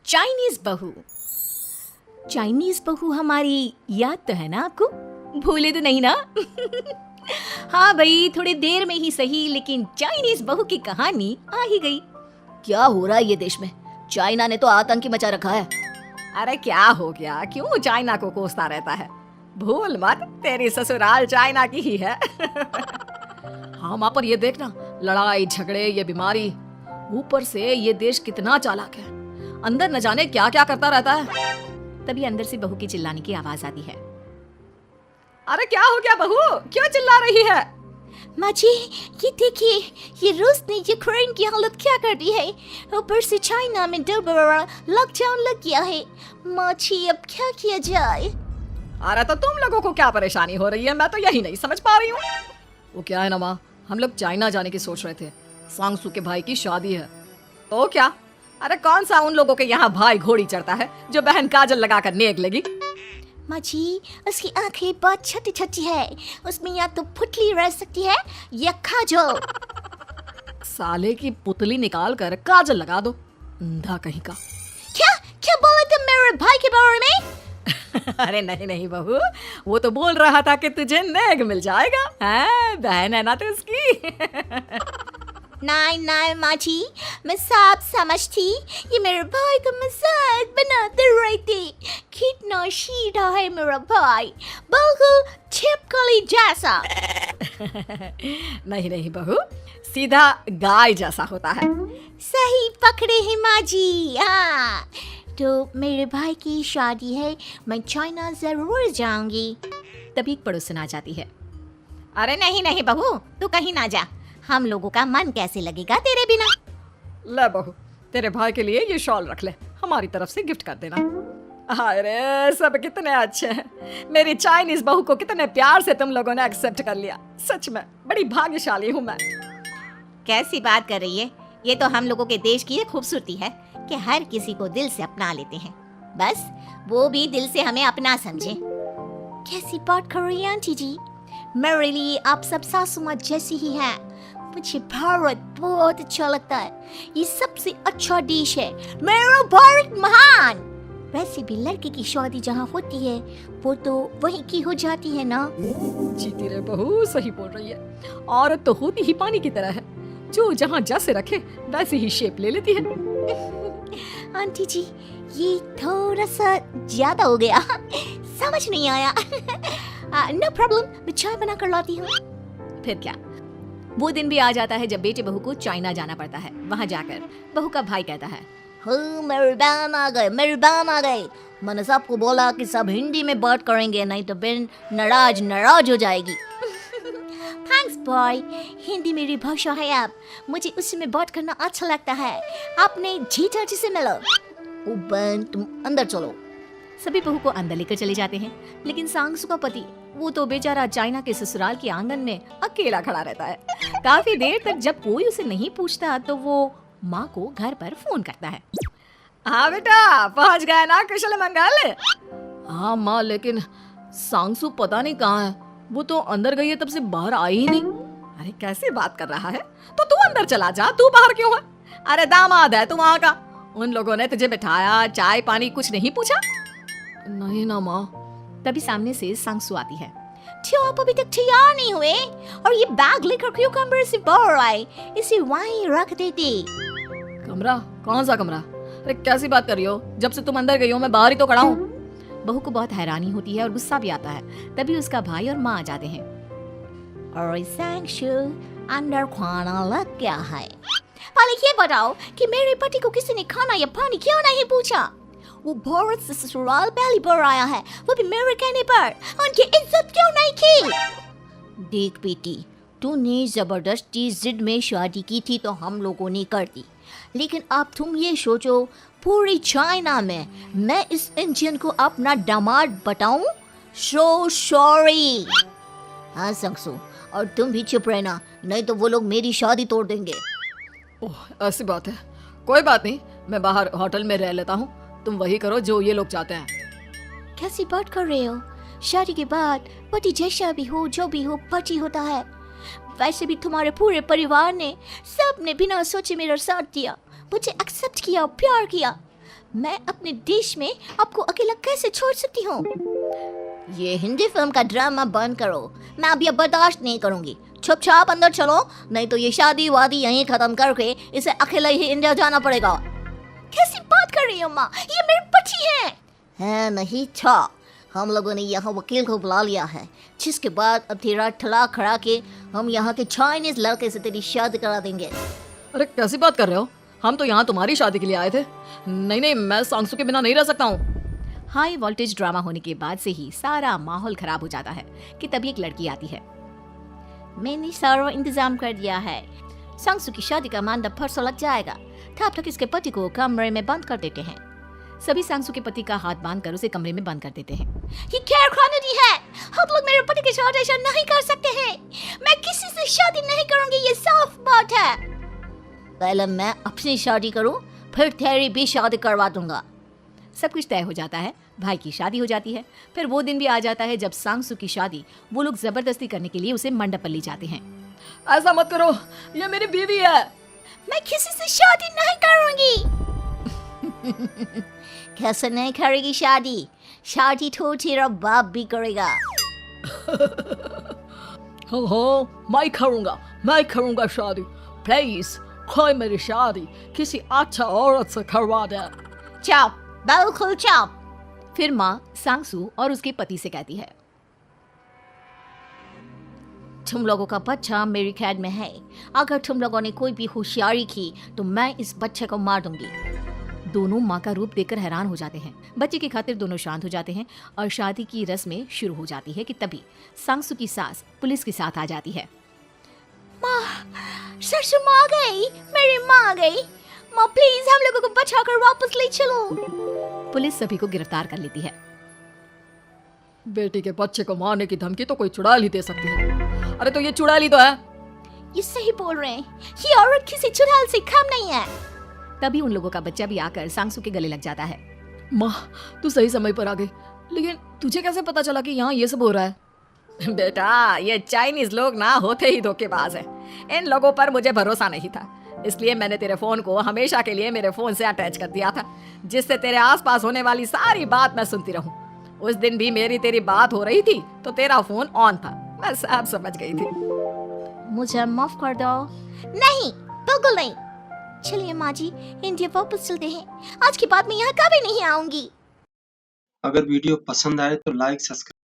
Chinese बहू। Chinese बहू हमारी याद तो है ना आपको? भूले तो नहीं ना? हाँ भाई, थोड़ी देर में ही सही, लेकिन चाइनीज बहू की कहानी आ ही गई। क्या हो रहा है ये देश में? चाइना ने तो आतंक ही मचा रखा है। अरे क्या हो गया, क्यों चाइना को कोसता रहता है? भूल मत, तेरी ससुराल चाइना की ही है। हाँ माँ, पर ये देखना, लड़ाई झगड़े, ये बीमारी, ऊपर से ये देश कितना चालाक है, अंदर न जाने क्या क्या करता रहता है। तभी अंदर से बहू की चिल्लाने की आवाज आती है। अरे क्या हो गया बहू, क्यों चिल्ला रही है? माँ जी, ये देखिए, ये रूस ने यूक्रेन की हालत क्या कर दी है। ऊपर से चाइना में दोबारा लॉकडाउन लग गया है। माँ जी, अब क्या किया जाए? अरे तो तुम लोगों को क्या परेशानी हो रही है, मैं तो यही नहीं समझ पा रही हूँ। वो क्या है ना माँ, हम लोग चाइना जाने की सोच रहे थे, सांगसू के भाई की शादी है। तो क्या? अरे कौन सा उन लोगों के यहाँ भाई घोड़ी चढ़ता है जो बहन काजल लगाकर नेक लगी? माँ जी, उसकी आंखें बहुत छोटी छोटी है, उसमें या तो पुतली रह सकती है या काजल। साले की पुतली निकाल कर काजल लगा दो, अंधा कहीं का। क्या क्या बोले तुम मेरे भाई के बारे में? अरे नहीं नहीं बहू, वो तो बोल रहा था कि तुझे नेक मिल जाएगा, हैं? बहन है ना तो उसकी। नहीं नहीं माँ जी, मैं सब समझती, ये मेरे भाई का मजाक बनाते रहते। कितना सीधा है मेरा भाई, बिल्कुल छिपकली जैसा। नहीं नहीं बहू, सीधा गाय जैसा होता है। सही पकड़े हैं माँ जी। हाँ, तो मेरे भाई की शादी है, मैं चाइना जरूर जाऊंगी। तभी एक पड़ोसन आ जाती है। अरे नहीं नहीं बहू, तू कहीं ना जा, हम लोगों का मन कैसे लगेगा तेरे बिना। ले बहू, तेरे भाई के लिए ये शॉल रख ले, हमारी तरफ से गिफ्ट कर देना। अरे सब कितने अच्छे हैं, मेरी चाइनीज बहू को कितने प्यार से तुम लोगों ने एक्सेप्ट कर लिया। सच में बड़ी भाग्यशाली हूँ मैं। कैसी बात कर रही है? ये तो हम लोगों के देश की खूबसूरती है कि हर किसी को दिल से अपना लेते हैं, बस वो भी दिल से हमें अपना समझे। कैसी बात कर रही है आंटी जी? मेरे लिए आप सब सासू माँ जैसी ही हैं। मुझे भारत बहुत अच्छा लगता है, ये सबसे अच्छा देश है, मेरा भारत महान। वैसे भी लड़के की शादी जहाँ होती है वो तो वहीं की हो जाती है ना। जीती रे बहू, सही बोल रही है। औरत तो होती ही पानी की तरह है, जो जहाँ जैसे रखे वैसे ही शेप ले लेती है। आंटी जी, ये थोड़ा सा ज्यादा हो गया, समझ नहीं आया। नो प्रॉब्लम, मैं चाय बना कर लाती हूँ। फिर क्या, वो दिन भी आ जाता है जब बेटे बहू को चाइना जाना पड़ता है। वहाँ जाकर बहू का भाई कहता है, मेरे बहन आ गए, मेरे बहन आ गए। मैंने सबको बोला कि सब हिंदी में बात करेंगे, नहीं तो बहन नाराज हो जाएगी। थैंक्स बॉय, हिंदी मेरी भाषा है, अब मुझे उसी में बात करना अच्छा लगता है। आपने जीजा जी से मिलो। ओ बहन, तुम अंदर चलो। सभी बहू को अंदर लेकर चले जाते हैं, लेकिन सांगसू का पति, वो तो बेचारा चाइना के ससुराल के आंगन में अकेला खड़ा रहता है। काफी देर तक जब कोई उसे नहीं पूछता तो वो माँ को घर पर फोन करता है। हाँ बेटा, पहुँच गए ना कुशल मंगल? हाँ माँ, लेकिन सांगसू पता नहीं कहाँ है, वो तो अंदर गई है तब से बाहर आई ही नहीं। अरे कैसे बात कर रहा है, तो तू अंदर चला जा, तू बाहर क्यों है? अरे दामाद है तू वहाँ का, उन लोगों ने तुझे बिठाया, चाय पानी कुछ नहीं पूछा? नहीं ना माँ। तभी सामने से सांगसू आती है। क्यों आप अभी तक तैयार नहीं हुए? और ये बैग लेकर क्यों कमरे से बाहर आए? इसे वहीं रख देते। कमरा? कौन सा कमरा? अरे कैसी बात कर रही हो, जब से तुम अंदर गई हो मैं बाहर ही तो खड़ा हूँ। बहू को बहुत हैरानी होती है और गुस्सा भी आता है। तभी उसका भाई और माँ आ जाते हैं। और सांगसू, अंदर खाना लग गया है। पहले ये बताओ कि मेरे पति को किसी ने खाना या पानी क्यों नहीं पूछा? वो भारत से ससुराल पहली बार आया है, वो भी मेरे कहने पर। उनकी इज्जत क्यों नहीं की? देख बेटी, तूने जबरदस्ती जिद में शादी की थी तो हम लोगों ने कर दी, लेकिन अब तुम ये सोचो, पूरी चाइना में मैं इस इंडियन को अपना दामाद बताऊं? So sorry. हाँ सांगसू, और तुम भी चुप रहना, नहीं तो वो लोग मेरी शादी तोड़ देंगे। ओह ऐसी बात है, कोई बात नहीं, मैं बाहर होटल में रह लेता हूँ, तुम वही करो जो ये लोग चाहते हैं। कैसी बात कर रहे हो? शादी के बाद पति जैसा भी हो, जो भी हो, पति होता है। वैसे भी तुम्हारे पूरे परिवार ने, सबने बिना सोचे मेरा साथ दिया, मुझे एक्सेप्ट किया, प्यार किया। मैं अपने देश में आपको अकेला कैसे छोड़ सकती हूँ? ये हिंदी फिल्म का ड्रामा बंद करो, मैं अब ये बर्दाश्त नहीं करूंगी। चुपचाप अंदर चलो, नहीं तो ये शादी वादी यहीं खत्म करके इसे अकेला ही इंडिया जाना पड़ेगा। कैसी बात कर रही हो माँ, ये मेरे पति हैं। नहीं था, हम लोगों ने यहाँ वकील को बुला लिया है, जिसके बाद अब तेरा तलाक करा के हम यहाँ के चाइनीज लड़के से तेरी शादी करा देंगे। अरे कैसी बात कर रहे हो? हम तो यहाँ तुम्हारी शादी के लिए आए थे। नहीं नहीं, मैं सांगसू के बिना नहीं रह सकता हूँ। हाई वोल्टेज ड्रामा होने के बाद से ही सारा माहौल खराब हो जाता है कि तभी एक लड़की आती है। मैंने सारा इंतजाम कर दिया है, सांगसू की शादी का मानदा परसों लग जाएगा। तब तक इसके पति को कमरे में बंद कर देते हैं। सभी सांगसू के पति का हाथ बांधकर उसे कमरे में बंद कर देते हैं। ये क्या कानूनी है? हम लोग मेरे पति के साथ ऐसा नहीं कर सकते हैं। मैं किसी से शादी नहीं करूंगी, ये साफ बात है। पहले मैं अपनी शादी करूं, फिर तेरी भी शादी करवा दूंगा। सब कुछ तय हो जाता है, भाई की शादी हो जाती है। फिर वो दिन भी आ जाता है जब सांगसू की शादी वो लोग जबरदस्ती करने के लिए उसे मंडप पर ले जाते हैं। ऐसा मत करो, ये मेरी बीवी है। मैं किसी से शादी नहीं करूंगी। कैसे नहीं करेगी शादी? शादी तो तेरा बाप भी करेगा। हो, मैं करूंगा शादी। प्लीज कोई मेरी शादी किसी अच्छा औरत से करवा दे। चाप, बिल्कुल चाप। फिर माँ सांगसू और उसके पति से कहती है, तुम लोगों का बच्चा मेरी कैद में है। अगर तुम लोगों ने कोई भी होशियारी की तो मैं इस बच्चे को मार दूंगी। दोनों माँ का रूप देखकर हैरान हो जाते हैं। बच्चे की खातिर दोनों शांत हो जाते हैं और शादी की रस्में शुरू हो जाती है कि तभी सांगसू की सास पुलिस के साथ आ जाती है। माँ, ससुर माँ आ गई, मेरी माँ आ गई। माँ प्लीज हम लोगों को बचाकर वापस ले चलो। पुलिस सभी को गिरफ्तार कर लेती है। बेटी के बच्चे को मारने की धमकी तो कोई चुड़ैल ही दे सकती है। अरे तो ये चुड़ैल ही तो है। ये सही बोल रहे हैं, ये औरत किसी चुड़ैल से कम नहीं है। तभी उन लोगों का बच्चा भी आकर सांगसू के गले लग जाता है। माँ, तू सही समय पर आ गई, लेकिन तुझे कैसे पता चला कि यहाँ ये सब हो रहा है? बेटा, ये चाइनीज लोग ना होते ही धोखेबाज है। इन लोगों पर मुझे भरोसा नहीं था, इसलिए मैंने तेरे फोन को हमेशा के लिए मेरे फोन से अटैच कर दिया था, जिससे तेरे आसपास होने वाली सारी बात मैं सुनती रहूं। उस दिन भी मेरी तेरी बात हो रही थी तो तेरा फोन ऑन था, मैं सब समझ गई थी। मुझे माफ कर दो। नहीं, बिल्कुल नहीं। चलिए माँ जी, इंडिया वापस चलते हैं। आज के बाद मैं यहाँ कभी नहीं आऊंगी। अगर वीडियो पसंद आए तो लाइक सब्सक्राइब